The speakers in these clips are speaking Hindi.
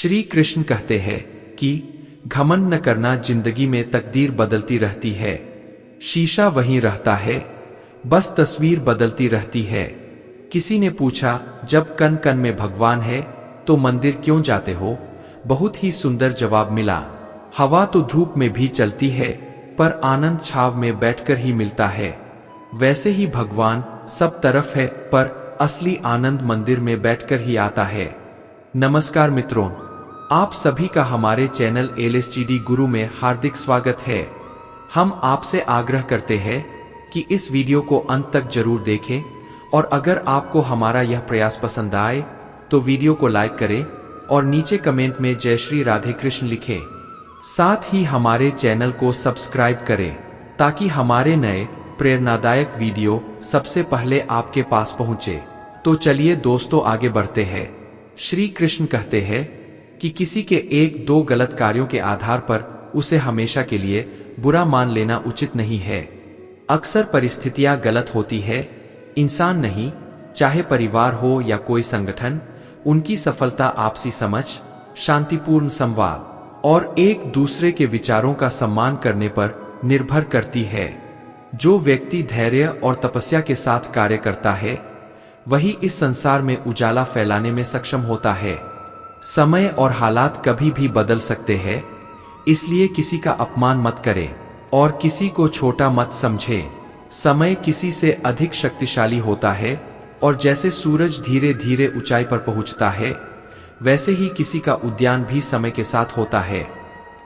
श्री कृष्ण कहते हैं कि घमंड न करना, जिंदगी में तकदीर बदलती रहती है, शीशा वहीं रहता है, बस तस्वीर बदलती रहती है। किसी ने पूछा, जब कन कन में भगवान है तो मंदिर क्यों जाते हो? बहुत ही सुंदर जवाब मिला, हवा तो धूप में भी चलती है, पर आनंद छाव में बैठकर ही मिलता है। वैसे ही भगवान सब तरफ है, पर असली आनंद मंदिर में बैठकर ही आता है। नमस्कार मित्रों, आप सभी का हमारे चैनल LSGD गुरु में हार्दिक स्वागत है। हम आपसे आग्रह करते हैं कि इस वीडियो को अंत तक जरूर देखें, और अगर आपको हमारा यह प्रयास पसंद आए तो वीडियो को लाइक करें और नीचे कमेंट में जय श्री राधे कृष्ण लिखें। साथ ही हमारे चैनल को सब्सक्राइब करें ताकि हमारे नए प्रेरणादायक वीडियो सबसे पहले आपके पास पहुंचे। तो चलिए दोस्तों, आगे बढ़ते हैं। श्री कृष्ण कहते हैं कि किसी के एक दो गलत कार्यों के आधार पर उसे हमेशा के लिए बुरा मान लेना उचित नहीं है। अक्सर परिस्थितियां गलत होती है, इंसान नहीं, चाहे परिवार हो या कोई संगठन, उनकी सफलता आपसी समझ, शांतिपूर्ण संवाद और एक दूसरे के विचारों का सम्मान करने पर निर्भर करती है। जो व्यक्ति धैर्य और तपस्या के साथ कार्य करता है, वही इस संसार में उजाला फैलाने में सक्षम होता है। समय और हालात कभी भी बदल सकते हैं, इसलिए किसी का अपमान मत करें और किसी को छोटा मत समझें। समय किसी से अधिक शक्तिशाली होता है, और जैसे सूरज धीरे धीरे ऊंचाई पर पहुंचता है, वैसे ही किसी का उद्यान भी समय के साथ होता है।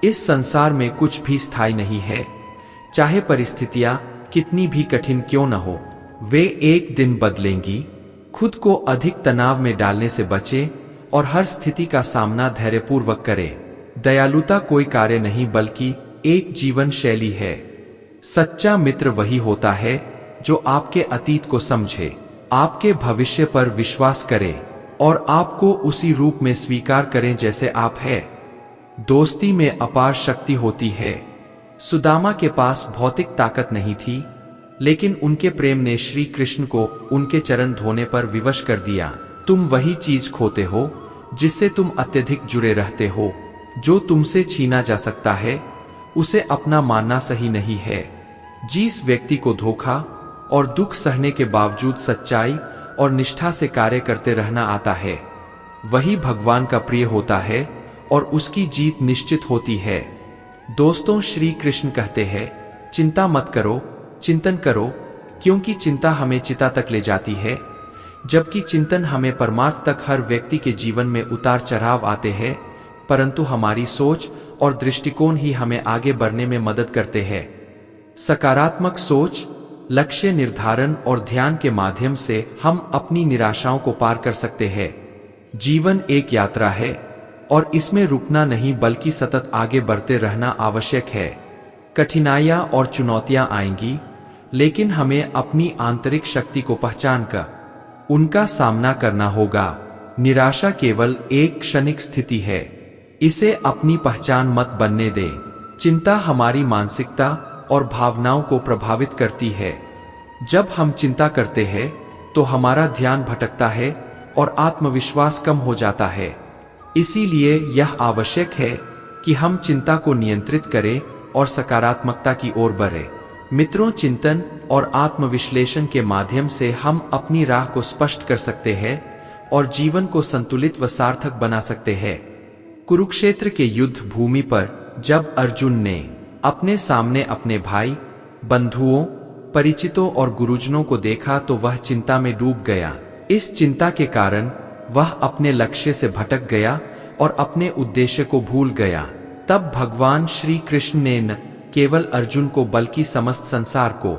इस संसार में कुछ भी स्थायी नहीं है, चाहे परिस्थितियां कितनी भी कठिन क्यों न हो, वे एक दिन बदलेंगी। खुद को अधिक तनाव में डालने से बचें और हर स्थिति का सामना धैर्यपूर्वक करें। दयालुता कोई कार्य नहीं बल्कि एक जीवन शैली है। सच्चा मित्र वही होता है जो आपके अतीत को समझे, आपके भविष्य पर विश्वास करे और आपको उसी रूप में स्वीकार करें जैसे आप हैं। दोस्ती में अपार शक्ति होती है। सुदामा के पास भौतिक ताकत नहीं थी, लेकिन उनके प्रेम ने श्री कृष्ण को उनके चरण धोने पर विवश कर दिया। तुम वही चीज खोते हो जिससे तुम अत्यधिक जुड़े रहते हो। जो तुमसे छीना जा सकता है, उसे अपना मानना सही नहीं है। जिस व्यक्ति को धोखा और दुख सहने के बावजूद सच्चाई और निष्ठा से कार्य करते रहना आता है, वही भगवान का प्रिय होता है और उसकी जीत निश्चित होती है। दोस्तों, श्री कृष्ण कहते हैं, चिंता मत करो, चिंतन करो, क्योंकि चिंता हमें चिता तक ले जाती है, जबकि चिंतन हमें परमार्थ तक। हर व्यक्ति के जीवन में उतार चढ़ाव आते हैं, परंतु हमारी सोच और दृष्टिकोण ही हमें आगे बढ़ने में मदद करते हैं। सकारात्मक सोच, लक्ष्य निर्धारण और ध्यान के माध्यम से हम अपनी निराशाओं को पार कर सकते हैं। जीवन एक यात्रा है और इसमें रुकना नहीं बल्कि सतत आगे बढ़ते रहना आवश्यक है। कठिनाइयां और चुनौतियां आएंगी, लेकिन हमें अपनी आंतरिक शक्ति को पहचानकर उनका सामना करना होगा। निराशा केवल एक क्षणिक स्थिति है, इसे अपनी पहचान मत बनने दें। चिंता हमारी मानसिकता और भावनाओं को प्रभावित करती है। जब हम चिंता करते हैं तो हमारा ध्यान भटकता है और आत्मविश्वास कम हो जाता है। इसीलिए यह आवश्यक है कि हम चिंता को नियंत्रित करें और सकारात्मकता की ओर बढ़ें। मित्रों, चिंतन और आत्मविश्लेषण के माध्यम से हम अपनी राह को स्पष्ट कर सकते हैं और जीवन को संतुलित व सार्थक बना सकते हैं। कुरुक्षेत्र के युद्ध भूमि पर जब अर्जुन ने अपने सामने अपने भाई, बंधुओं, परिचितों और गुरुजनों को देखा तो वह चिंता में डूब गया। इस चिंता के कारण वह अपने लक्ष्य से भटक गया और अपने उद्देश्य को भूल गया। तब भगवान श्री कृष्ण ने न केवल अर्जुन को बल्कि समस्त संसार को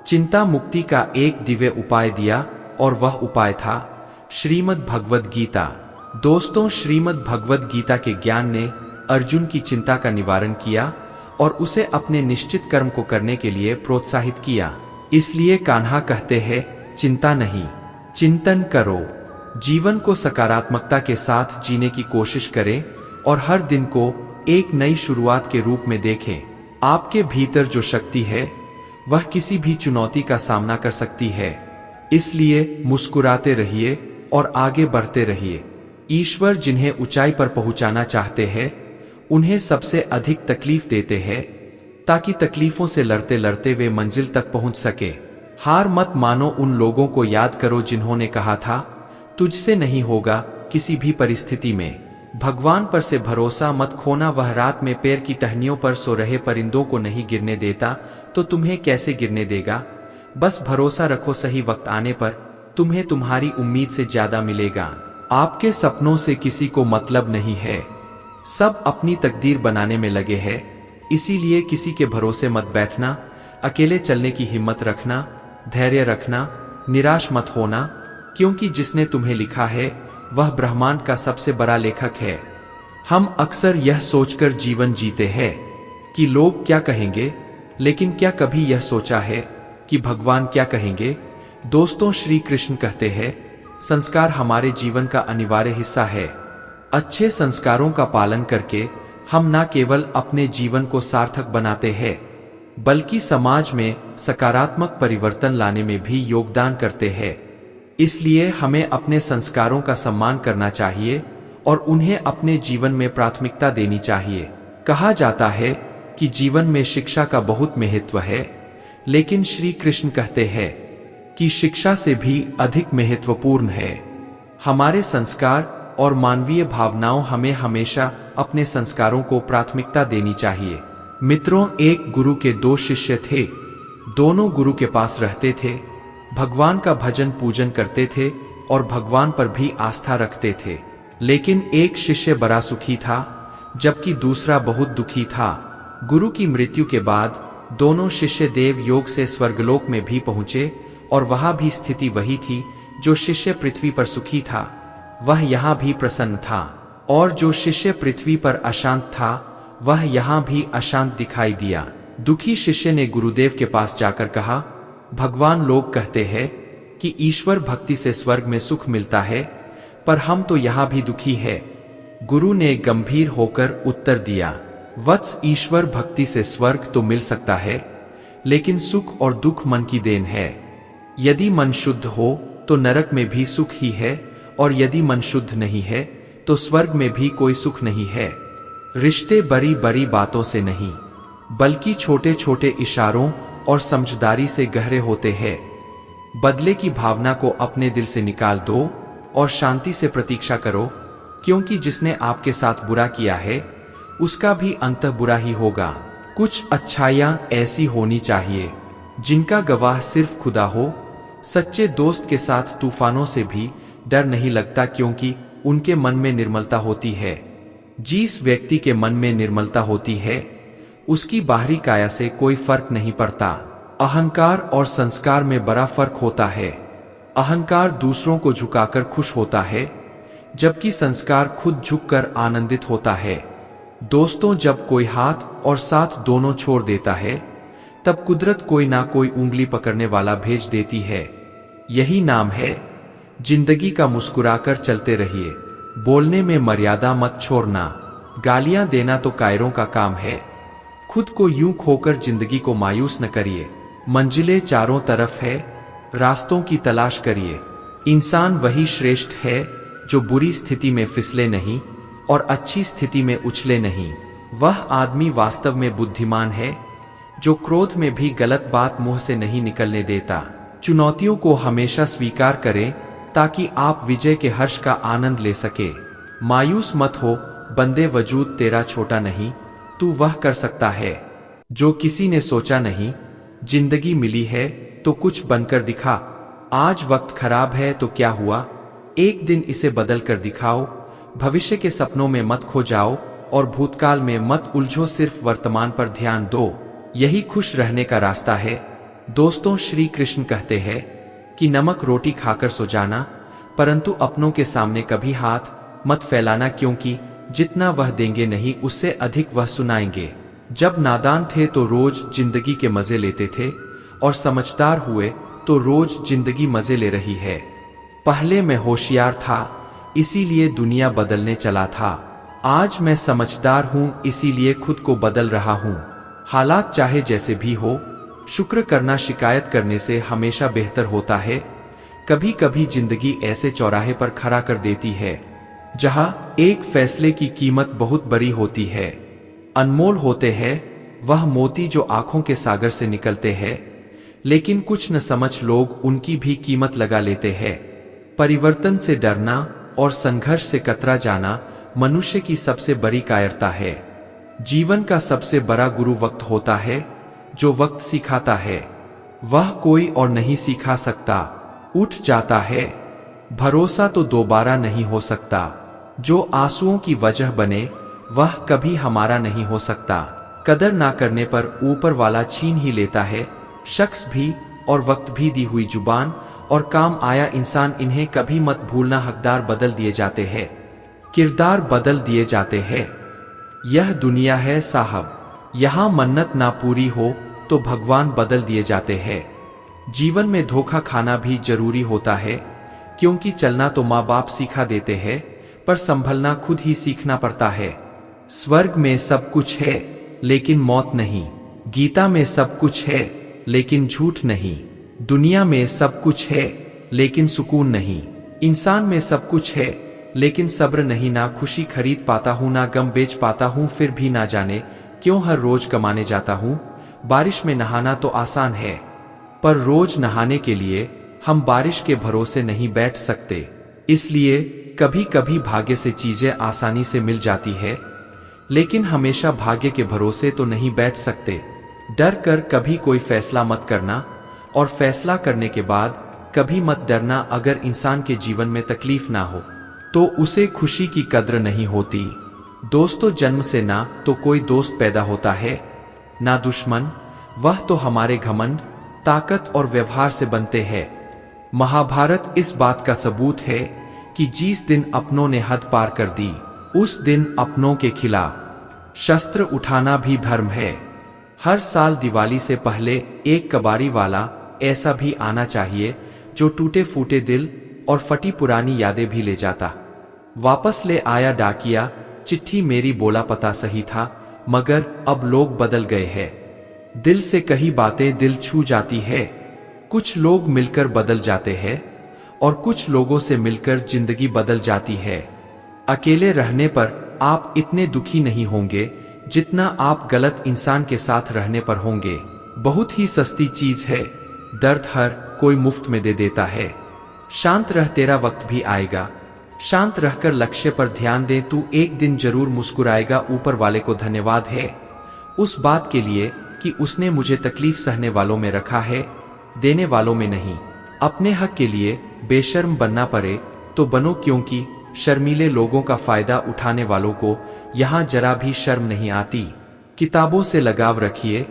चिंता मुक्ति का एक दिव्य उपाय दिया, और वह उपाय था श्रीमद् भगवद गीता। दोस्तों, श्रीमद् भगवद गीता के ज्ञान ने अर्जुन की चिंता का निवारण किया और उसे अपने निश्चित कर्म को करने के लिए प्रोत्साहित किया। इसलिए कान्हा कहते हैं, चिंता नहीं, चिंतन करो। जीवन को सकारात्मकता के साथ जीने की कोशिश करें और हर दिन को एक नई शुरुआत के रूप में देखें। आपके भीतर जो शक्ति है, वह किसी भी चुनौती का सामना कर सकती है। इसलिए मुस्कुराते रहिए और आगे बढ़ते रहिए। ईश्वर जिन्हें ऊंचाई पर पहुंचाना चाहते हैं उन्हें सबसे अधिक तकलीफ देते हैं ताकि तकलीफों से लड़ते लड़ते वे मंजिल तक पहुंच सके। हार मत मानो। उन लोगों को याद करो जिन्होंने कहा था तुझसे नहीं होगा किसी भी परिस्थिति में। भगवान पर से भरोसा मत खोना। वह रात में पैर की टहनियों पर सो रहे परिंदों को नहीं गिरने देता तो तुम्हें कैसे गिरने देगा। बस भरोसा रखो, सही वक्त आने पर तुम्हें तुम्हारी उम्मीद से ज्यादा मिलेगा। आपके सपनों से किसी को मतलब नहीं है, सब अपनी तकदीर बनाने में लगे हैं। इसीलिए किसी के भरोसे मत बैठना, अकेले चलने की हिम्मत रखना, धैर्य रखना, निराश मत होना, क्योंकि जिसने तुम्हें लिखा है वह ब्रह्मांड का सबसे बड़ा लेखक है। हम अक्सर यह सोचकर जीवन जीते हैं कि लोग क्या कहेंगे, लेकिन क्या कभी यह सोचा है कि भगवान क्या कहेंगे। दोस्तों, श्री कृष्ण कहते हैं संस्कार हमारे जीवन का अनिवार्य हिस्सा है। अच्छे संस्कारों का पालन करके हम न केवल अपने जीवन को सार्थक बनाते हैं बल्कि समाज में सकारात्मक परिवर्तन लाने में भी योगदान करते हैं। इसलिए हमें अपने संस्कारों का सम्मान करना चाहिए और उन्हें अपने जीवन में प्राथमिकता देनी चाहिए। कहा जाता है कि जीवन में शिक्षा का बहुत महत्व है, लेकिन श्री कृष्ण कहते हैं कि शिक्षा से भी अधिक महत्वपूर्ण है हमारे संस्कार और मानवीय भावनाओं। हमें हमेशा अपने संस्कारों को प्राथमिकता देनी चाहिए। मित्रों, एक गुरु के 2 शिष्य थे। दोनों गुरु के पास रहते थे, भगवान का भजन पूजन करते थे और भगवान पर भी आस्था रखते थे। लेकिन एक शिष्य बड़ा सुखी था जबकि दूसरा बहुत दुखी था। गुरु की मृत्यु के बाद दोनों शिष्य देव योग से स्वर्गलोक में भी पहुंचे और वहां भी स्थिति वही थी। जो शिष्य पृथ्वी पर सुखी था वह यहाँ भी प्रसन्न था, और जो शिष्य पृथ्वी पर अशांत था वह यहाँ भी अशांत दिखाई दिया। दुखी शिष्य ने गुरुदेव के पास जाकर कहा, भगवान, लोग कहते हैं कि ईश्वर भक्ति से स्वर्ग में सुख मिलता है, पर हम तो यहाँ भी दुखी है। गुरु ने गंभीर होकर उत्तर दिया, वत्स, ईश्वर भक्ति से स्वर्ग तो मिल सकता है, लेकिन सुख और दुख मन की देन है। यदि मन शुद्ध हो तो नरक में भी सुख ही है, और यदि मन शुद्ध नहीं है तो स्वर्ग में भी कोई सुख नहीं है। रिश्ते बड़ी बड़ी बातों से नहीं बल्कि छोटे छोटे इशारों और समझदारी से गहरे होते हैं। बदले की भावना को अपने दिल से निकाल दो और शांति से प्रतीक्षा करो, क्योंकि जिसने आपके साथ बुरा किया है उसका भी अंततः बुरा ही होगा। कुछ अच्छाइयां ऐसी होनी चाहिए जिनका गवाह सिर्फ खुदा हो। सच्चे दोस्त के साथ तूफानों से भी डर नहीं लगता, क्योंकि उनके मन में निर्मलता होती है। जिस व्यक्ति के मन में निर्मलता होती है उसकी बाहरी काया से कोई फर्क नहीं पड़ता। अहंकार और संस्कार में बड़ा फर्क होता है। अहंकार दूसरों को झुकाकर खुश होता है, जबकि संस्कार खुद झुककर आनंदित होता है। दोस्तों, जब कोई हाथ और साथ दोनों छोड़ देता है तब कुदरत कोई ना कोई उंगली पकड़ने वाला भेज देती है। यही नाम है जिंदगी का। मुस्कुराकर चलते रहिए, बोलने में मर्यादा मत छोड़ना। गालियां देना तो कायरों का काम है। खुद को यूं खोकर जिंदगी को मायूस न करिए। मंजिलें चारों तरफ है, रास्तों की तलाश करिए। इंसान वही श्रेष्ठ है जो बुरी स्थिति में फिसले नहीं और अच्छी स्थिति में उछले नहीं। वह आदमी वास्तव में बुद्धिमान है जो क्रोध में भी गलत बात मुंह से नहीं निकलने देता। चुनौतियों को हमेशा स्वीकार करें ताकि आप विजय के हर्ष का आनंद ले सके। मायूस मत हो बंदे, वजूद तेरा छोटा नहीं, तू वह कर सकता है जो किसी ने सोचा नहीं। जिंदगी मिली है तो कुछ बनकर दिखा। आज वक्त खराब है तो क्या हुआ, एक दिन इसे बदल कर दिखाओ। भविष्य के सपनों में मत खो जाओ और भूतकाल में मत उलझो, सिर्फ वर्तमान पर ध्यान दो। यही खुश रहने का रास्ता है। दोस्तों, श्री कृष्ण कहते हैं कि नमक रोटी खाकर सो जाना, परंतु अपनों के सामने कभी हाथ मत फैलाना, क्योंकि जितना वह देंगे नहीं उससे अधिक वह सुनाएंगे। जब नादान थे तो रोज जिंदगी के मजे लेते थे, और समझदार हुए तो रोज जिंदगी मजे ले रही है। पहले मैं होशियार था इसीलिए दुनिया बदलने चला था, आज मैं समझदार हूं इसीलिए खुद को बदल रहा हूं। हालात चाहे जैसे भी हो, शुक्र करना शिकायत करने से हमेशा बेहतर होता है। कभी कभी जिंदगी ऐसे चौराहे पर खड़ा कर देती है जहां एक फैसले की कीमत बहुत बड़ी होती है। अनमोल होते हैं वह मोती जो आंखों के सागर से निकलते हैं, लेकिन कुछ न समझ लोग उनकी भी कीमत लगा लेते हैं। परिवर्तन से डरना और संघर्ष से कतरा जाना मनुष्य की सबसे बड़ी कायरता है। जीवन का सबसे बड़ा गुरु वक्त होता है। जो वक्त सिखाता है वह कोई और नहीं सिखा सकता। उठ जाता है भरोसा तो दोबारा नहीं हो सकता। जो आंसुओं की वजह बने वह कभी हमारा नहीं हो सकता। कदर ना करने पर ऊपर वाला छीन ही लेता है। शख्स भी और वक्त भी दी हुई जुबान और काम आया इंसान, इन्हें कभी मत भूलना। हकदार बदल दिए जाते हैं, किरदार बदल दिए जाते हैं। यह दुनिया है साहब, यहाँ मन्नत ना पूरी हो तो भगवान बदल दिए जाते हैं। जीवन में धोखा खाना भी जरूरी होता है, क्योंकि चलना तो माँ बाप सिखा देते हैं, पर संभलना खुद ही सीखना पड़ता है। स्वर्ग में सब कुछ है लेकिन मौत नहीं। गीता में सब कुछ है लेकिन झूठ नहीं। दुनिया में सब कुछ है लेकिन सुकून नहीं। इंसान में सब कुछ है लेकिन सब्र नहीं। ना खुशी खरीद पाता हूँ ना गम बेच पाता हूँ, फिर भी ना जाने क्यों हर रोज कमाने जाता हूँ। बारिश में नहाना तो आसान है, पर रोज नहाने के लिए हम बारिश के भरोसे नहीं बैठ सकते। इसलिए कभी कभी भाग्य से चीजें आसानी से मिल जाती है, लेकिन हमेशा भाग्य के भरोसे तो नहीं बैठ सकते। डर कर कभी कोई फैसला मत करना, और फैसला करने के बाद कभी मत डरना। अगर इंसान के जीवन में तकलीफ ना हो तो उसे खुशी की कद्र नहीं होती। दोस्तों जन्म से ना तो कोई दोस्त पैदा होता है ना दुश्मन, वह तो हमारे घमंड, ताकत और व्यवहार से बनते हैं। महाभारत इस बात का सबूत है कि जिस दिन अपनों ने हद पार कर दी, उस दिन अपनों के खिलाफ शस्त्र उठाना भी धर्म है। हर साल दिवाली से पहले एक कबाड़ी वाला ऐसा भी आना चाहिए जो टूटे फूटे दिल और फटी पुरानी यादें भी ले जाता। वापस ले आया डाकिया चिट्ठी मेरी, बोला पता सही था मगर अब लोग बदल गए हैं। दिल से कही बातें दिल छू जाती है। कुछ लोग मिलकर बदल जाते हैं और कुछ लोगों से मिलकर जिंदगी बदल जाती है। अकेले रहने पर आप इतने दुखी नहीं होंगे जितना आप गलत इंसान के साथ रहने पर होंगे। बहुत ही सस्ती चीज है दर्द, हर कोई मुफ्त में दे देता है। शांत रह, तेरा वक्त भी आएगा। शांत रहकर लक्ष्य पर ध्यान दे, तू एक दिन जरूर मुस्कुराएगा। ऊपर वाले को धन्यवाद है उस बात के लिए कि उसने मुझे तकलीफ सहने वालों में रखा है, देने वालों में नहीं। अपने हक के लिए बेशर्म बनना पड़े तो बनो, क्योंकि शर्मीले लोगों का फायदा उठाने वालों को यहाँ जरा भी शर्म नहीं आती। किताबों से लगाव रखिए,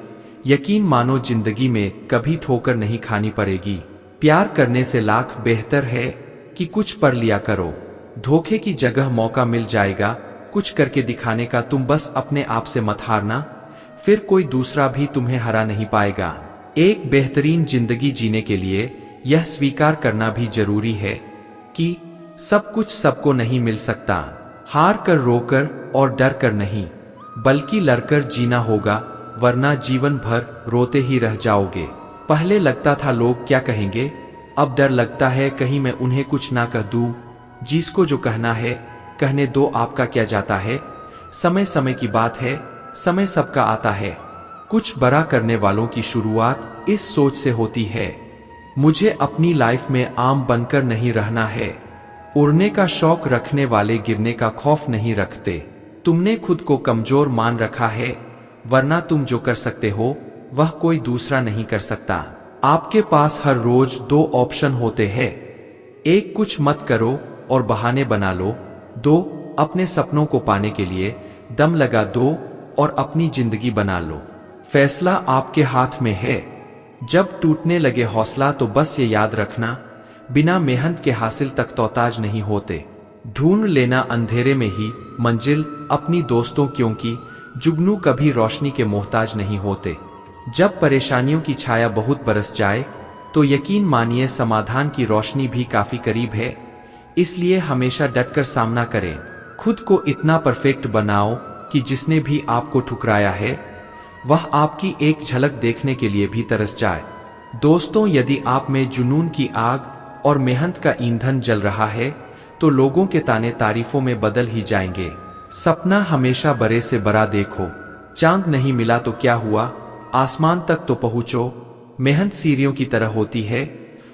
यकीन मानो जिंदगी में कभी ठोकर नहीं खानी पड़ेगी। प्यार करने से लाख बेहतर है कि कुछ पढ़ लिया करो। धोखे की जगह मौका मिल जाएगा कुछ करके दिखाने का। तुम बस अपने आप से मत हारना, फिर कोई दूसरा भी तुम्हें हरा नहीं पाएगा। एक बेहतरीन जिंदगी जीने के लिए यह स्वीकार करना भी जरूरी है कि सब कुछ सबको नहीं मिल सकता। हार कर, रोकर और डर कर नहीं, बल्कि लड़कर जीना होगा, वरना जीवन भर रोते ही रह जाओगे। पहले लगता था लोग क्या कहेंगे, अब डर लगता है कहीं मैं उन्हें कुछ ना कह दूं। जिसको जो कहना है कहने दो, आपका क्या जाता है। समय समय की बात है, समय सबका आता है। कुछ बड़ा करने वालों की शुरुआत इस सोच से होती है, मुझे अपनी लाइफ में आम बनकर नहीं रहना है। उड़ने का शौक रखने वाले गिरने का खौफ नहीं रखते। तुमने खुद को कमजोर मान रखा है, वरना तुम जो कर सकते हो वह कोई दूसरा नहीं कर सकता। आपके पास हर रोज दो ऑप्शन होते हैं, एक कुछ मत करो और बहाने बना लो, दो अपने सपनों को पाने के लिए दम लगा दो और अपनी जिंदगी बना लो। फैसला आपके हाथ में है। जब टूटने लगे हौसला तो बस ये याद रखना, बिना मेहनत के हासिल तक तौताज नहीं होते। ढूंढ लेना अंधेरे में ही मंजिल अपनी दोस्तों, क्योंकि जुगनू कभी रोशनी के मोहताज नहीं होते। जब परेशानियों की छाया बहुत बरस जाए तो यकीन मानिए समाधान की रोशनी भी काफी करीब है। इसलिए हमेशा डटकर सामना करें। खुद को इतना परफेक्ट बनाओ कि जिसने भी आपको ठुकराया है वह आपकी एक झलक देखने के लिए भी तरस जाए। दोस्तों, यदि आप में जुनून की आग और मेहनत का ईंधन जल रहा है तो लोगों के ताने तारीफों में बदल ही जाएंगे। सपना हमेशा बड़े से बड़ा देखो। चांद नहीं मिला तो क्या हुआ, आसमान तक तो पहुंचो। मेहनत सीढ़ियों की तरह होती है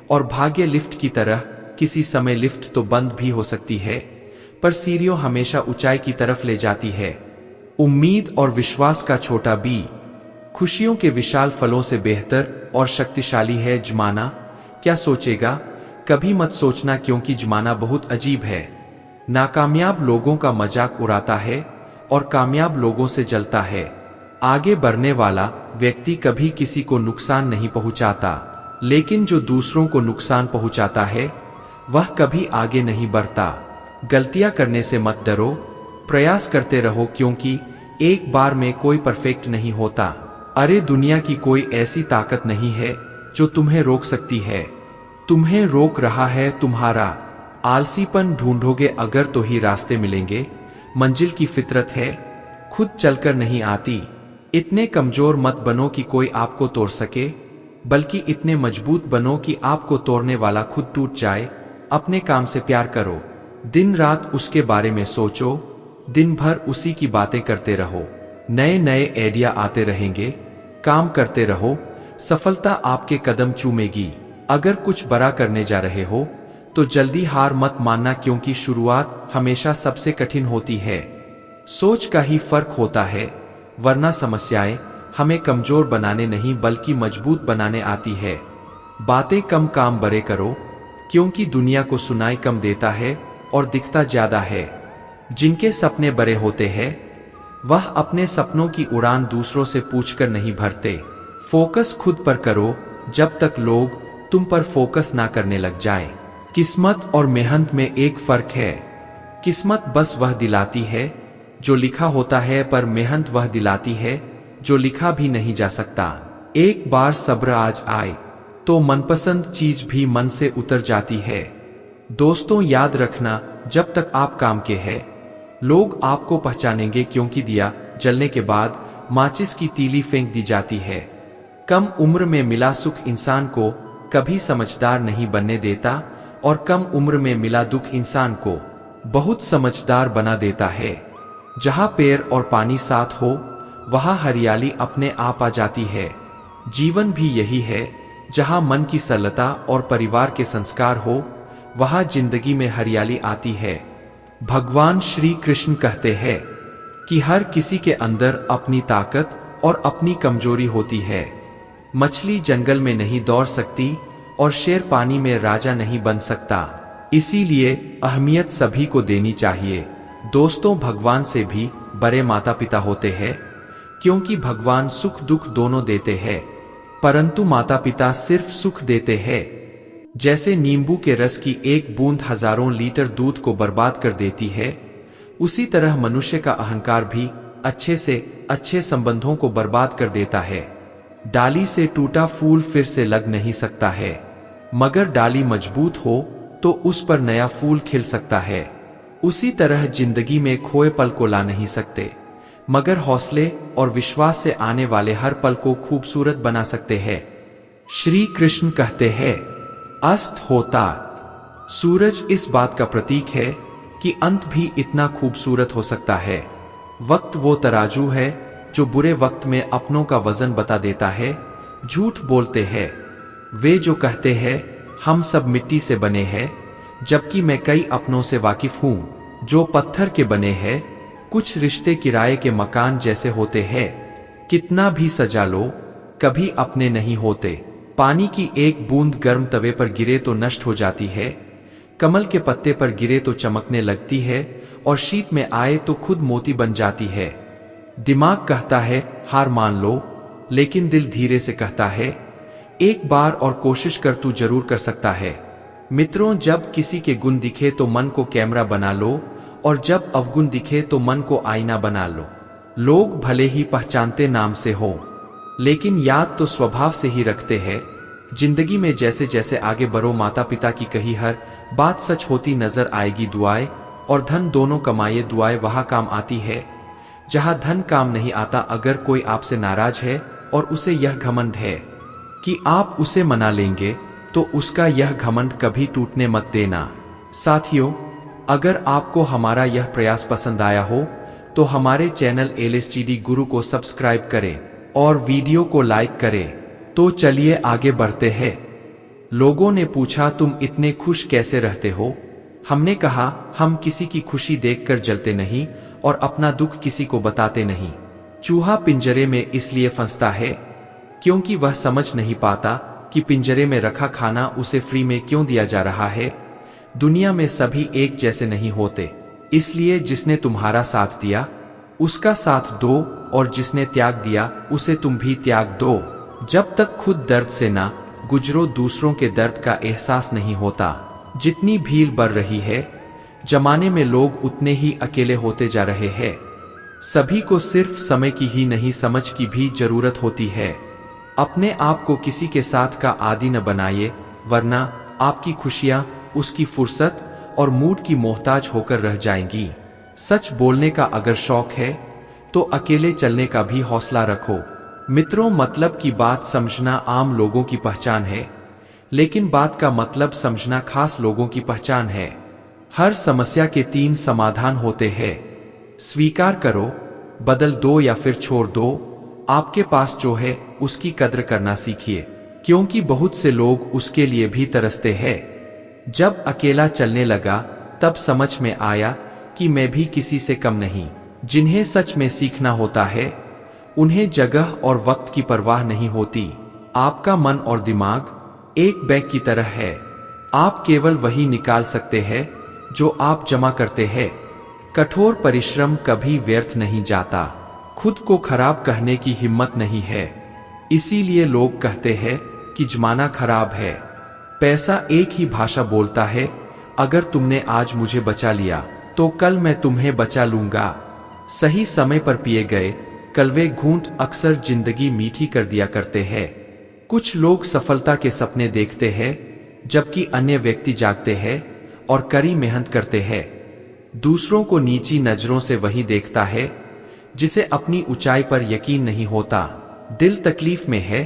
और भाग्य लिफ्ट की तरह। किसी समय लिफ्ट तो बंद भी हो सकती है, पर सीढ़ियों हमेशा ऊंचाई की तरफ ले जाती है। उम्मीद और विश्वास का छोटा बी खुशियों के विशाल फलों से बेहतर और शक्तिशाली है। जमाना क्या सोचेगा कभी मत सोचना, क्योंकि जमाना बहुत अजीब है। नाकामयाब लोगों का मजाक उड़ाता है और कामयाब लोगों से जलता है। आगे बढ़ने वाला व्यक्ति कभी किसी को नुकसान नहीं पहुंचाता, लेकिन जो दूसरों को नुकसान पहुंचाता है वह कभी आगे नहीं बढ़ता। गलतियां करने से मत डरो, प्रयास करते रहो, क्योंकि एक बार में कोई परफेक्ट नहीं होता। अरे दुनिया की कोई ऐसी ताकत नहीं है जो तुम्हें रोक सकती है। तुम्हें रोक रहा है तुम्हारा आलसीपन। ढूंढोगे अगर तो ही रास्ते मिलेंगे। मंजिल की फितरत है, खुद चलकर नहीं आती। इतने कमजोर मत बनो कि कोई आपको तोड़ सके, बल्कि इतने मजबूत बनो कि आपको तोड़ने वाला खुद टूट जाए। अपने काम से प्यार करो, दिन रात उसके बारे में सोचो, दिन भर उसी की बातें करते रहो। नए नए आइडिया आते रहेंगे, काम करते रहो, सफलता आपके कदम चूमेगी। अगर कुछ बड़ा करने जा रहे हो तो जल्दी हार मत मानना, क्योंकि शुरुआत हमेशा सबसे कठिन होती है। सोच का ही फर्क होता है, वरना समस्याएं हमें कमजोर बनाने नहीं बल्कि मजबूत बनाने आती है। बातें कम काम बड़े करो, क्योंकि दुनिया को सुनाई कम देता है और दिखता ज्यादा है। जिनके सपने बड़े होते हैं वह अपने सपनों की उड़ान दूसरों से पूछकर नहीं भरते। फोकस खुद पर करो जब तक लोग तुम पर फोकस ना करने लग जाएं। किस्मत और मेहनत में एक फर्क है। किस्मत बस वह दिलाती है जो लिखा होता है, पर मेहनत वह दिलाती है जो लिखा भी नहीं जा सकता। एक बार सब्र आज आए तो मनपसंद चीज भी मन से उतर जाती है। दोस्तों याद रखना, जब तक आप काम के हैं लोग आपको पहचानेंगे, क्योंकि दिया जलने के बाद माचिस की तीली फेंक दी जाती है। कम उम्र में मिला सुख इंसान को कभी समझदार नहीं बनने देता, और कम उम्र में मिला दुख इंसान को बहुत समझदार बना देता है। जहां पेड़ और पानी साथ हो वहां हरियाली अपने आप आ जाती है। जीवन भी यही है, जहां मन की सरलता और परिवार के संस्कार हो वहां जिंदगी में हरियाली आती है। भगवान श्री कृष्ण कहते हैं कि हर किसी के अंदर अपनी ताकत और अपनी कमजोरी होती है। मछली जंगल में नहीं दौड़ सकती और शेर पानी में राजा नहीं बन सकता। इसीलिए अहमियत सभी को देनी चाहिए। दोस्तों भगवान से भी बड़े माता पिता होते हैं, क्योंकि भगवान सुख दुख दोनों देते हैं, परंतु माता पिता सिर्फ सुख देते हैं। जैसे नींबू के रस की एक बूंद हजारों लीटर दूध को बर्बाद कर देती है, उसी तरह मनुष्य का अहंकार भी अच्छे से अच्छे संबंधों को बर्बाद कर देता है। डाली से टूटा फूल फिर से लग नहीं सकता है, मगर डाली मजबूत हो तो उस पर नया फूल खिल सकता है। उसी तरह जिंदगी में खोए पल को ला नहीं सकते, मगर हौसले और विश्वास से आने वाले हर पल को खूबसूरत बना सकते हैं। श्री कृष्ण कहते हैं, अस्त होता सूरज इस बात का प्रतीक है कि अंत भी इतना खूबसूरत हो सकता है। वक्त वो तराजू है जो बुरे वक्त में अपनों का वजन बता देता है। झूठ बोलते हैं वे जो कहते हैं हम सब मिट्टी से बने हैं, जबकि मैं कई अपनों से वाकिफ हूं जो पत्थर के बने हैं। कुछ रिश्ते किराए के मकान जैसे होते हैं, कितना भी सजा लो कभी अपने नहीं होते। पानी की एक बूंद गर्म तवे पर गिरे तो नष्ट हो जाती है, कमल के पत्ते पर गिरे तो चमकने लगती है, और शीत में आए तो खुद मोती बन जाती है। दिमाग कहता है हार मान लो, लेकिन दिल धीरे से कहता है एक बार और कोशिश कर, तू जरूर कर सकता है। मित्रों जब किसी के गुण दिखे तो मन को कैमरा बना लो, और जब अवगुण दिखे तो मन को आईना बना लो। लोग भले ही पहचानते नाम से हो, लेकिन याद तो स्वभाव से ही रखते हैं। जिंदगी में जैसे जैसे आगे बढ़ो, माता पिता की कही हर बात सच होती नजर आएगी। दुआएं और धन दोनों कमाए, दुआएं वहां काम आती है जहां धन काम नहीं आता। अगर कोई आपसे नाराज है और उसे यह घमंड है कि आप उसे मना लेंगे, तो उसका यह घमंड कभी टूटने मत देना। साथियों, अगर आपको हमारा यह प्रयास पसंद आया हो तो हमारे चैनल LSTD गुरु को सब्सक्राइब करें और वीडियो को लाइक करें। तो चलिए आगे बढ़ते हैं। लोगों ने पूछा, तुम इतने खुश कैसे रहते हो? हमने कहा, हम किसी की खुशी देखकर जलते नहीं और अपना दुख किसी को बताते नहीं। चूहा पिंजरे में इसलिए फंसता है क्योंकि वह समझ नहीं पाता कि पिंजरे में रखा खाना उसे फ्री में क्यों दिया जा रहा है। दुनिया में सभी एक जैसे नहीं होते, इसलिए जिसने तुम्हारा साथ दिया उसका साथ दो और जिसने त्याग दिया उसे तुम भी त्याग दो। जब तक खुद दर्द से ना गुजरो दूसरों के दर्द का एहसास नहीं होता। जितनी भीड़ बढ़ रही है जमाने में लोग उतने ही अकेले होते जा रहे हैं। सभी को सिर्फ समय की ही नहीं समझ की भी जरूरत होती है। अपने आप को किसी के साथ का आदी न बनाइए, वरना आपकी खुशियां उसकी फुर्सत और मूड की मोहताज होकर रह जाएंगी। सच बोलने का अगर शौक है तो अकेले चलने का भी हौसला रखो। मित्रों, मतलब की बात समझना आम लोगों की पहचान है, लेकिन बात का मतलब समझना खास लोगों की पहचान है। हर समस्या के 3 समाधान होते हैं। स्वीकार करो, बदल दो या फिर छोड़ दो। आपके पास जो है उसकी कद्र करना सीखिए, क्योंकि बहुत से लोग उसके लिए भी तरसते हैं। जब अकेला चलने लगा तब समझ में आया कि मैं भी किसी से कम नहीं। जिन्हें सच में सीखना होता है उन्हें जगह और वक्त की परवाह नहीं होती। आपका मन और दिमाग एक बैग की तरह है। आप केवल वही निकाल सकते हैं जो आप जमा करते हैं। कठोर परिश्रम कभी व्यर्थ नहीं जाता। खुद को खराब कहने की हिम्मत नहीं है, इसीलिए लोग कहते हैं कि जमाना खराब है। पैसा एक ही भाषा बोलता है। अगर तुमने आज मुझे बचा लिया तो कल मैं तुम्हें बचा लूंगा। सही समय पर पिए गए कड़वे घूंट अक्सर जिंदगी मीठी कर दिया करते हैं। कुछ लोग सफलता के सपने देखते हैं जबकि अन्य व्यक्ति जागते हैं और कड़ी मेहनत करते हैं। दूसरों को नीची नजरों से वही देखता है जिसे अपनी ऊंचाई पर यकीन नहीं होता। दिल तकलीफ में है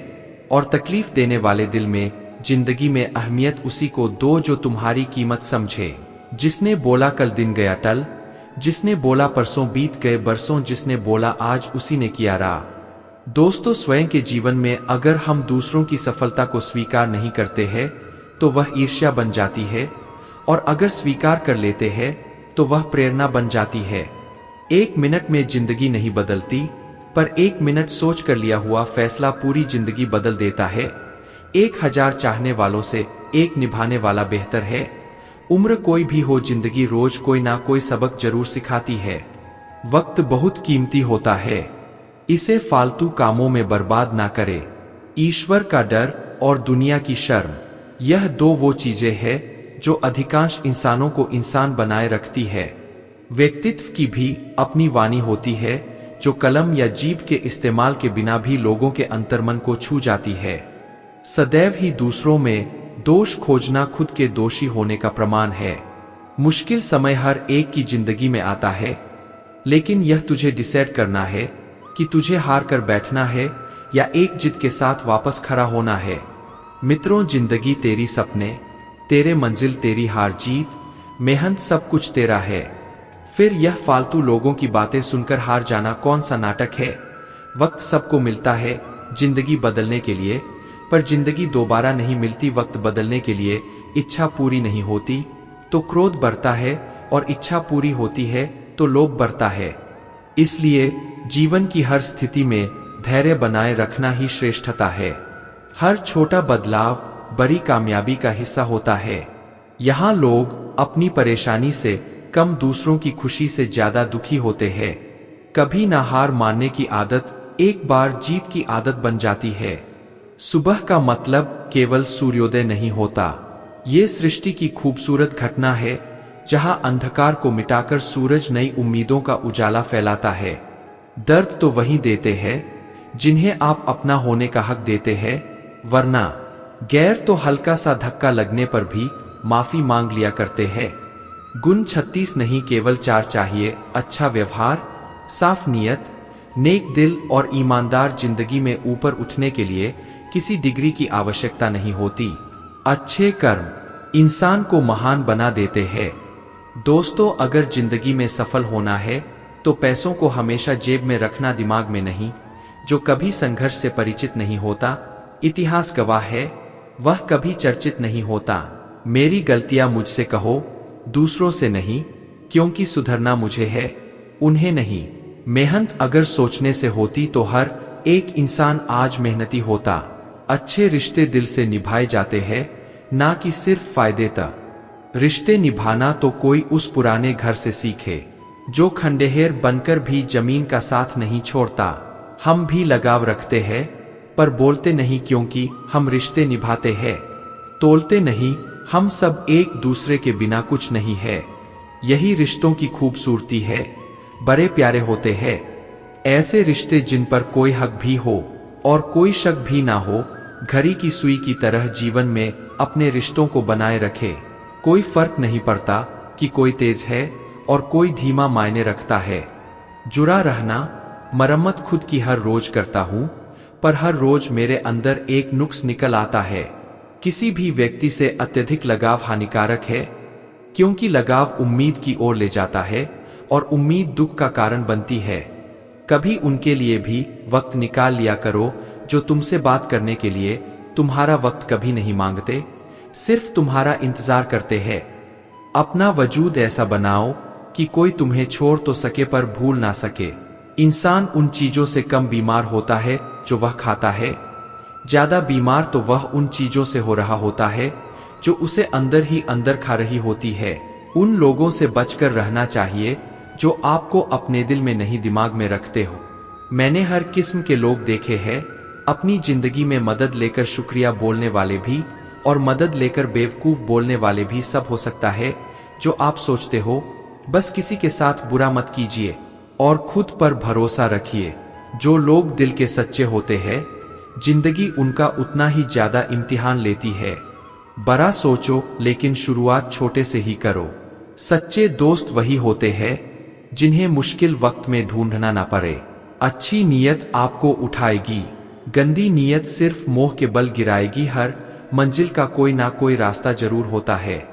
और तकलीफ देने वाले दिल में जिंदगी में अहमियत उसी को दो जो तुम्हारी कीमत समझे। जिसने बोला कल दिन गया टल, जिसने बोला परसों बीत गए बरसों, जिसने बोला आज उसी ने किया रहा। दोस्तों, स्वयं के जीवन में अगर हम दूसरों की सफलता को स्वीकार नहीं करते हैं तो वह ईर्ष्या बन जाती है, और अगर स्वीकार कर लेते हैं तो वह प्रेरणा बन जाती है। 1 मिनट में जिंदगी नहीं बदलती, पर 1 मिनट सोच कर लिया हुआ फैसला पूरी जिंदगी बदल देता है। 1000 चाहने वालों से 1 निभाने वाला बेहतर है। उम्र कोई भी हो, जिंदगी रोज कोई ना कोई सबक जरूर सिखाती है। वक्त बहुत कीमती होता है, इसे फालतू कामों में बर्बाद ना करे। ईश्वर का डर और दुनिया की शर्म, यह 2 वो चीजें हैं जो अधिकांश इंसानों को इंसान बनाए रखती है। व्यक्तित्व की भी अपनी वाणी होती है जो कलम या जीभ के इस्तेमाल के बिना भी लोगों के अंतर्मन को छू जाती है। सदैव ही दूसरों में दोष खोजना खुद के दोषी होने का प्रमाण है। मुश्किल समय हर एक की जिंदगी में आता है, लेकिन यह तुझे डिसाइड करना है कि तुझे हार कर बैठना है या एक जिद के साथ वापस खड़ा होना है। मित्रों, जिंदगी तेरी सपने, तेरे मंजिल तेरी हार जीत, मेहनत सब कुछ तेरा है। फिर यह फालतू लोगों की बातें सुनकर हार जाना कौन सा नाटक है। वक्त सबको मिलता है जिंदगी बदलने के लिए, पर जिंदगी दोबारा नहीं मिलती। वक्त बदलने के लिए इच्छा पूरी नहीं होती तो क्रोध बढ़ता है, और इच्छा पूरी होती है तो लोभ बढ़ता है। इसलिए जीवन की हर स्थिति में धैर्य बनाए रखना ही श्रेष्ठता है। हर छोटा बदलाव बड़ी कामयाबी का हिस्सा होता है। यहाँ लोग अपनी परेशानी से कम दूसरों की खुशी से ज्यादा दुखी होते हैं। कभी ना हार मानने की आदत एक बार जीत की आदत बन जाती है। सुबह का मतलब केवल सूर्योदय नहीं होता, ये सृष्टि की खूबसूरत घटना है जहां अंधकार को मिटाकर सूरज नई उम्मीदों का उजाला फैलाता है। दर्द तो वही देते हैं जिन्हें आप अपना होने का हक देते हैं, वरना गैर तो हल्का सा धक्का लगने पर भी माफी मांग लिया करते हैं। गुण 36 नहीं, केवल 4 चाहिए। अच्छा व्यवहार, साफ नीयत, नेक दिल और ईमानदार। जिंदगी में ऊपर उठने के लिए किसी डिग्री की आवश्यकता नहीं होती। अच्छे कर्म इंसान को महान बना देते हैं। दोस्तों, अगर जिंदगी में सफल होना है तो पैसों को हमेशा जेब में रखना, दिमाग में नहीं। जो कभी संघर्ष से परिचित नहीं होता, इतिहास गवाह है, वह कभी चर्चित नहीं होता। मेरी गलतियां मुझसे कहो, दूसरों से नहीं, क्योंकि सुधरना मुझे है, उन्हें नहीं। मेहनत अगर सोचने से होती तो हर एक इंसान आज मेहनती होता। अच्छे रिश्ते दिल से निभाए जाते हैं, ना कि सिर्फ फायदे तक। रिश्ते निभाना तो कोई उस पुराने घर से सीखे जो खंडहर बनकर भी जमीन का साथ नहीं छोड़ता। हम भी लगाव रखते हैं पर बोलते नहीं, क्योंकि हम रिश्ते निभाते हैं, तोलते नहीं। हम सब एक दूसरे के बिना कुछ नहीं है, यही रिश्तों की खूबसूरती है। बड़े प्यारे होते हैं ऐसे रिश्ते जिन पर कोई हक भी हो और कोई शक भी ना हो। घड़ी की सुई की तरह जीवन में अपने रिश्तों को बनाए रखे। कोई फर्क नहीं पड़ता कि कोई तेज है और कोई धीमा, मायने रखता है जुड़ा रहना। मरम्मत खुद की हर रोज करता हूं, पर हर रोज मेरे अंदर एक नुक्स निकल आता है। किसी भी व्यक्ति से अत्यधिक लगाव हानिकारक है, क्योंकि लगाव उम्मीद की ओर ले जाता है और उम्मीद दुख का कारण बनती है। कभी उनके लिए भी वक्त निकाल लिया करो जो तुमसे बात करने के लिए तुम्हारा वक्त कभी नहीं मांगते, सिर्फ तुम्हारा इंतजार करते हैं। अपना वजूद ऐसा बनाओ कि कोई तुम्हें छोड़ तो सके पर भूल ना सके। इंसान उन चीजों से कम बीमार होता है जो वह खाता है, ज्यादा बीमार तो वह उन चीजों से हो रहा होता है जो उसे अंदर ही अंदर खा रही होती है। उन लोगों से बचकर रहना चाहिए जो आपको अपने दिल में नहीं, दिमाग में रखते हो। मैंने हर किस्म के लोग देखे हैं अपनी जिंदगी में, मदद लेकर शुक्रिया बोलने वाले भी और मदद लेकर बेवकूफ बोलने वाले भी। सब हो सकता है जो आप सोचते हो, बस किसी के साथ बुरा मत कीजिए और खुद पर भरोसा रखिए। जो लोग दिल के सच्चे होते हैं, जिंदगी उनका उतना ही ज्यादा इम्तिहान लेती है। बड़ा सोचो लेकिन शुरुआत छोटे से ही करो। सच्चे दोस्त वही होते हैं जिन्हें मुश्किल वक्त में ढूंढना ना पड़े। अच्छी नीयत आपको उठाएगी, गंदी नीयत सिर्फ मोह के बल गिराएगी। हर मंजिल का कोई ना कोई रास्ता जरूर होता है,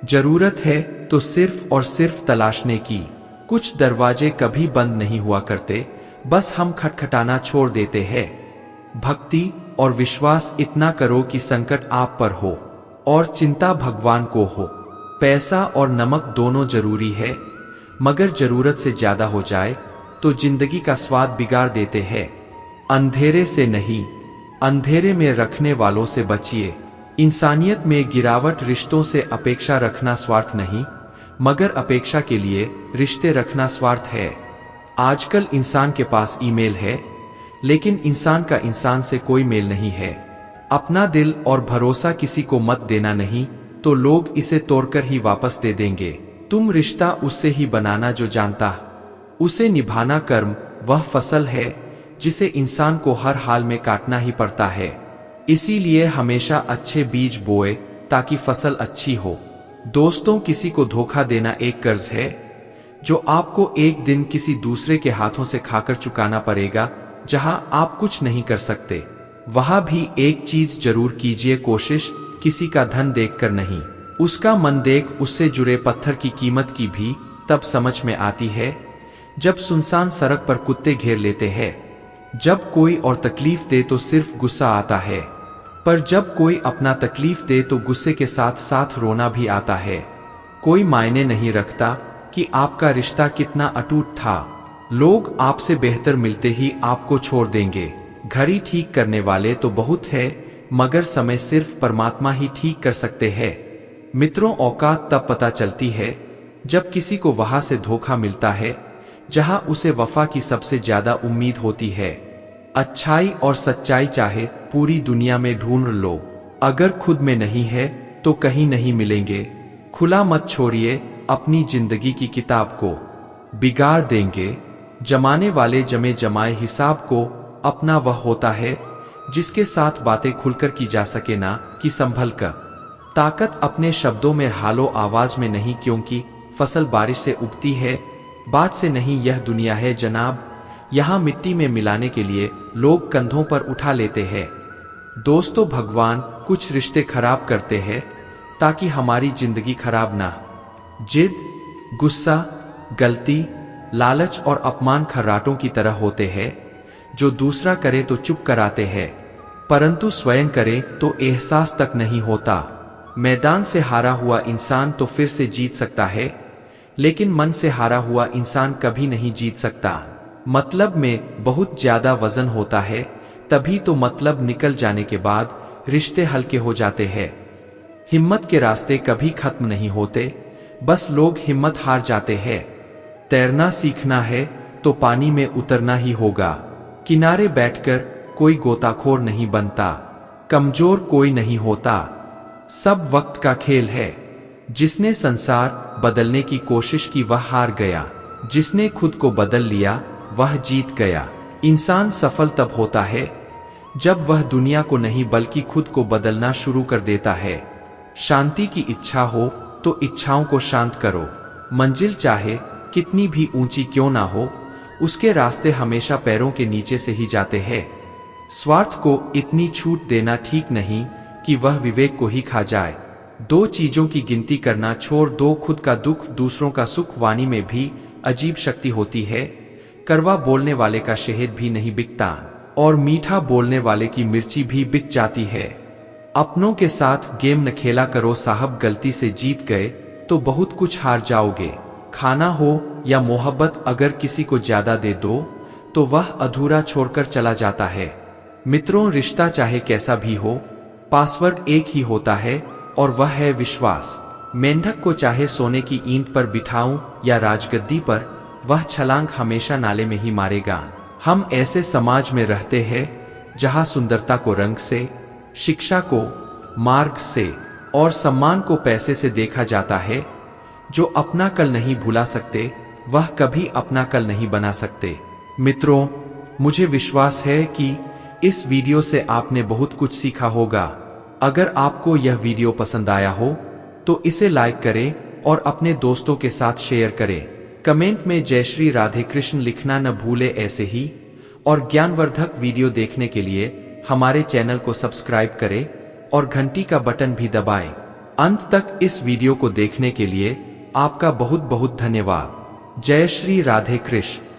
जरूरत है तो सिर्फ और सिर्फ तलाशने की। कुछ दरवाजे कभी बंद नहीं हुआ करते, बस हम खटखटाना छोड़ देते हैं। भक्ति और विश्वास इतना करो कि संकट आप पर हो और चिंता भगवान को हो। पैसा और नमक दोनों जरूरी है, मगर जरूरत से ज्यादा हो जाए तो जिंदगी का स्वाद बिगाड़ देते हैं। अंधेरे से नहीं, अंधेरे में रखने वालों से बचिए। इंसानियत में गिरावट, रिश्तों से अपेक्षा रखना स्वार्थ नहीं, मगर अपेक्षा के लिए रिश्ते रखना स्वार्थ है। आजकल इंसान के पास ईमेल है, लेकिन इंसान का इंसान से कोई मेल नहीं है। अपना दिल और भरोसा किसी को मत देना, नहीं तो लोग इसे तोड़कर ही वापस दे देंगे। तुम रिश्ता उससे ही बनाना जो जानता, उसे निभाना कर्म, वह फसल है जिसे इंसान को हर हाल में काटना ही पड़ता है। इसीलिए हमेशा अच्छे बीज बोए ताकि फसल अच्छी हो। दोस्तों, किसी को धोखा देना एक कर्ज है जो आपको एक दिन किसी दूसरे के हाथों से खाकर चुकाना पड़ेगा। जहां आप कुछ नहीं कर सकते, वहां भी एक चीज जरूर कीजिए, कोशिश किसी का धन देखकर नहीं, उसका मन देख। उससे जुड़े पत्थर की कीमत की भी तब समझ में आती है जब सुनसान सड़क पर कुत्ते घेर लेते हैं। जब कोई और तकलीफ दे तो सिर्फ गुस्सा आता है, पर जब कोई अपना तकलीफ दे तो गुस्से के साथ साथ रोना भी आता है। कोई मायने नहीं रखता कि आपका रिश्ता कितना अटूट था, लोग आपसे बेहतर मिलते ही आपको छोड़ देंगे। घड़ी ठीक करने वाले तो बहुत है, मगर समय सिर्फ परमात्मा ही ठीक कर सकते हैं। मित्रों, औकात तब पता चलती है जब किसी को वहां से धोखा मिलता है जहां उसे वफा की सबसे ज्यादा उम्मीद होती है। अच्छाई और सच्चाई चाहे पूरी दुनिया में ढूंढ लो, अगर खुद में नहीं है तो कहीं नहीं मिलेंगे। खुला मत छोड़िए, अपनी जिंदगी की किताब को बिगाड़ देंगे। जमाने वाले जमे जमाए हिसाब को अपना वह होता है जिसके साथ बातें खुलकर की जा सके, ना कि संभल कर। ताकत अपने शब्दों में, हालो आवाज में नहीं, क्योंकि फसल बारिश से उगती है, बात से नहीं। यह दुनिया है जनाब, यहाँ मिट्टी में मिलाने के लिए लोग कंधों पर उठा लेते हैं। दोस्तों, भगवान कुछ रिश्ते खराब करते हैं ताकि हमारी जिंदगी खराब ना। जिद, गुस्सा, गलती, लालच और अपमान खर्राटों की तरह होते हैं जो दूसरा करे तो चुप कराते हैं, परंतु स्वयं करे तो एहसास तक नहीं होता। मैदान से हारा हुआ इंसान तो फिर से जीत सकता है, लेकिन मन से हारा हुआ इंसान कभी नहीं जीत सकता। मतलब में बहुत ज्यादा वजन होता है, तभी तो मतलब निकल जाने के बाद रिश्ते हल्के हो जाते हैं। हिम्मत के रास्ते कभी खत्म नहीं होते, बस लोग हिम्मत हार जाते हैं। तैरना सीखना है तो पानी में उतरना ही होगा। किनारे बैठकर कोई गोताखोर नहीं बनता, कमजोर कोई नहीं होता। सब वक्त का खेल है। जिसने संसार बदलने की कोशिश की वह हार गया, जिसने खुद को बदल लिया वह जीत गया। इंसान सफल तब होता है जब वह दुनिया को नहीं बल्कि खुद को बदलना शुरू कर देता है। शांति की इच्छा हो तो इच्छाओं को शांत करो। मंजिल चाहे कितनी भी ऊंची क्यों ना हो, उसके रास्ते हमेशा पैरों के नीचे से ही जाते हैं। स्वार्थ को इतनी छूट देना ठीक नहीं कि वह विवेक को ही खा जाए। दो चीजों की गिनती करना छोड़ दो, खुद का दुख दूसरों का सुख। वाणी में भी अजीब शक्ति होती है। कड़वा बोलने वाले का शहद भी नहीं बिकता और मीठा बोलने वाले की मिर्ची भी बिक जाती है। अपनों के साथ गेम न खेला करो साहब, गलती से जीत गए तो बहुत कुछ हार जाओगे। खाना हो या मोहब्बत अगर किसी को ज्यादा दे दो तो वह अधूरा छोड़कर चला जाता है। मित्रों, रिश्ता चाहे कैसा भी हो, पासवर्ड एक ही होता है और वह है विश्वास। मेंढक को चाहे सोने की ईंट पर बिठाऊं या राजगद्दी पर, वह छलांग हमेशा नाले में ही मारेगा। हम ऐसे समाज में रहते हैं जहां सुंदरता को रंग से, शिक्षा को मार्ग से और सम्मान को पैसे से देखा जाता है। जो अपना कल नहीं भुला सकते वह कभी अपना कल नहीं बना सकते। मित्रों, मुझे विश्वास है कि इस वीडियो से आपने बहुत कुछ सीखा होगा। अगर आपको यह वीडियो पसंद आया हो तो इसे लाइक करें और अपने दोस्तों के साथ शेयर करें। कमेंट में जय श्री राधे कृष्ण लिखना न भूले। ऐसे ही और ज्ञानवर्धक वीडियो देखने के लिए हमारे चैनल को सब्सक्राइब करें और घंटी का बटन भी दबाएं। अंत तक इस वीडियो को देखने के लिए आपका बहुत बहुत धन्यवाद। जय श्री राधे कृष्ण।